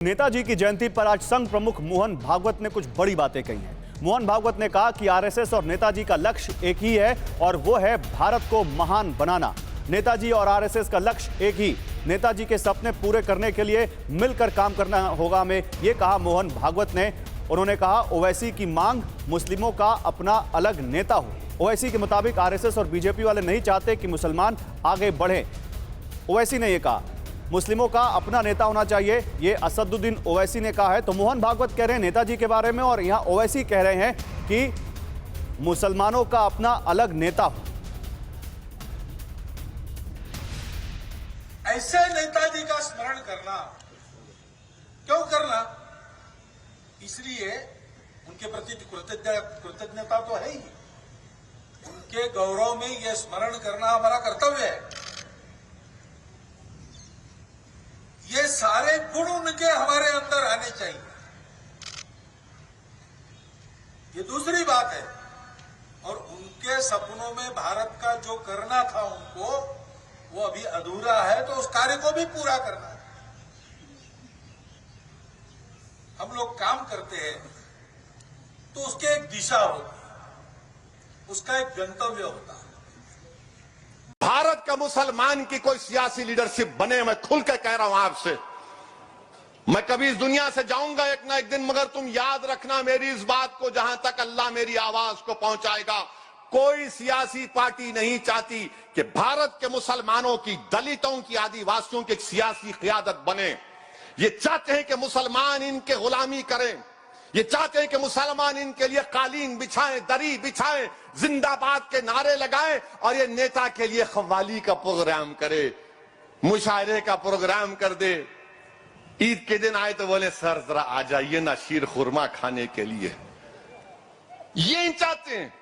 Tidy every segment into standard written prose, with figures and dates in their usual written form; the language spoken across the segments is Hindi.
नेताजी की जयंती पर आज संघ प्रमुख मोहन भागवत ने कुछ बड़ी बातें कही हैं। मोहन भागवत ने कहा कि आरएसएस और नेताजी का लक्ष्य एक ही है और वो है भारत को महान बनाना। नेताजी और आरएसएस का लक्ष्य एक ही, नेताजी के सपने पूरे करने के लिए मिलकर काम करना होगा हमें, ये कहा मोहन भागवत ने। उन्होंने कहा ओवैसी की मांग मुस्लिमों का अपना अलग नेता हो। ओवैसी के मुताबिक आरएसएस और बीजेपी वाले नहीं चाहते कि मुसलमान आगे बढ़े। ओवैसी ने यह कहा मुस्लिमों का अपना नेता होना चाहिए, ये असदुद्दीन ओवैसी ने कहा है। तो मोहन भागवत कह रहे हैं नेताजी के बारे में और यहां ओवैसी कह रहे हैं कि मुसलमानों का अपना अलग नेता हो। ऐसे नेताजी का स्मरण करना क्यों करना? इसलिए उनके प्रति कृतज्ञता तो है ही, उनके गौरव में यह स्मरण करना हमारा कर्तव्य है। ये सारे गुण उनके हमारे अंदर आने चाहिए। ये दूसरी बात है। और उनके सपनों में भारत का जो करना था उनको, वो अभी अधूरा है, तो उस कार्य को भी पूरा करना है। हम लोग काम करते हैं तो उसके एक दिशा होती है, उसका एक गंतव्य होता है। भारत का मुसलमान की कोई सियासी लीडरशिप बने, मैं खुल के कह रहा हूं आपसे। मैं कभी इस दुनिया से जाऊंगा एक ना एक दिन, मगर तुम याद रखना मेरी इस बात को, जहां तक अल्लाह मेरी आवाज को पहुंचाएगा। कोई सियासी पार्टी नहीं चाहती कि भारत के मुसलमानों की, दलितों की, आदिवासियों की एक सियासी क़ियादत बने। ये चाहते हैं कि मुसलमान इनके गुलामी करें, ये चाहते हैं कि मुसलमान इनके लिए कालीन बिछाएं, दरी बिछाएं, जिंदाबाद के नारे लगाएं और ये नेता के लिए कव्वाली का प्रोग्राम करे, मुशायरे का प्रोग्राम कर दे। ईद के दिन आए तो बोले सर जरा आ जाइए ना शीर खुरमा खाने के लिए। ये चाहते हैं।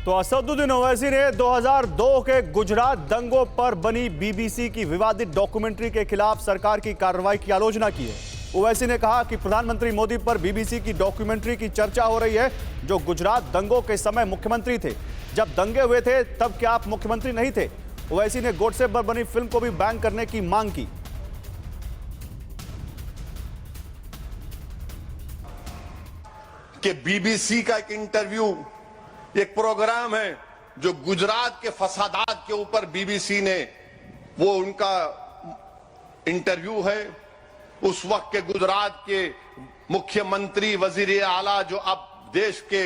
तो असदुद्दीन ओवैसी ने 2002 के गुजरात दंगों पर बनी बीबीसी की विवादित डॉक्यूमेंट्री के खिलाफ सरकार की कार्रवाई की आलोचना की है। ओवैसी ने कहा कि प्रधानमंत्री मोदी पर बीबीसी की डॉक्यूमेंट्री की चर्चा हो रही है, जो गुजरात दंगों के समय मुख्यमंत्री थे। जब दंगे हुए थे तब क्या आप मुख्यमंत्री नहीं थे? ओवैसी ने गोडसे पर बनी फिल्म को भी बैन करने की मांग की। कि बीबीसी का एक इंटरव्यू, एक प्रोग्राम है जो गुजरात के फसादात के ऊपर बीबीसी ने, वो उनका इंटरव्यू है। उस वक्त के गुजरात के मुख्यमंत्री, वजीर आला, जो अब देश के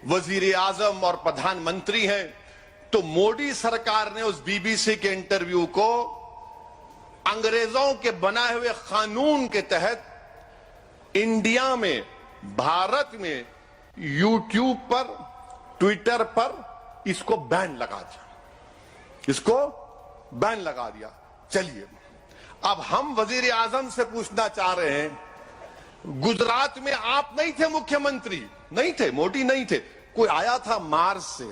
वजीर आजम और प्रधानमंत्री हैं, तो मोदी सरकार ने उस बीबीसी के इंटरव्यू को अंग्रेजों के बनाए हुए कानून के तहत इंडिया में, भारत में यूट्यूब पर, ट्विटर पर इसको बैन लगा दिया, इसको बैन लगा दिया। चलिए अब हम वजीर आजम से पूछना चाह रहे हैं, गुजरात में आप नहीं थे मुख्यमंत्री? नहीं थे, मोदी नहीं थे, कोई आया था मार्स से,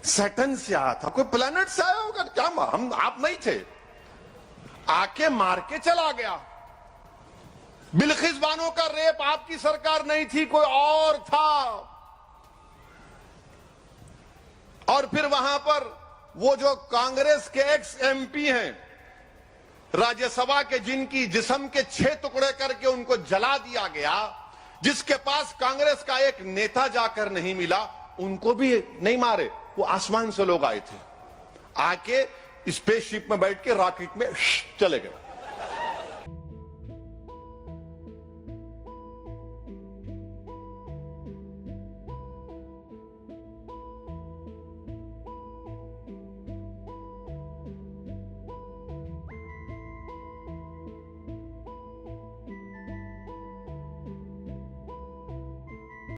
सैटर्न से आया था, कोई प्लेनेट से आया होगा क्या? हम, आप नहीं थे, आके मार के चला गया। बिल्किस बानो का रेप आपकी सरकार नहीं थी, कोई और था। और फिर वहां पर वो जो कांग्रेस के एक्स एमपी हैं राज्यसभा के, जिनकी जिस्म के 6 टुकड़े करके उनको जला दिया गया, जिसके पास कांग्रेस का एक नेता जाकर नहीं मिला, उनको भी नहीं मारे। वो आसमान से लोग आए थे, आके स्पेसशिप में बैठ के रॉकेट में चले गए।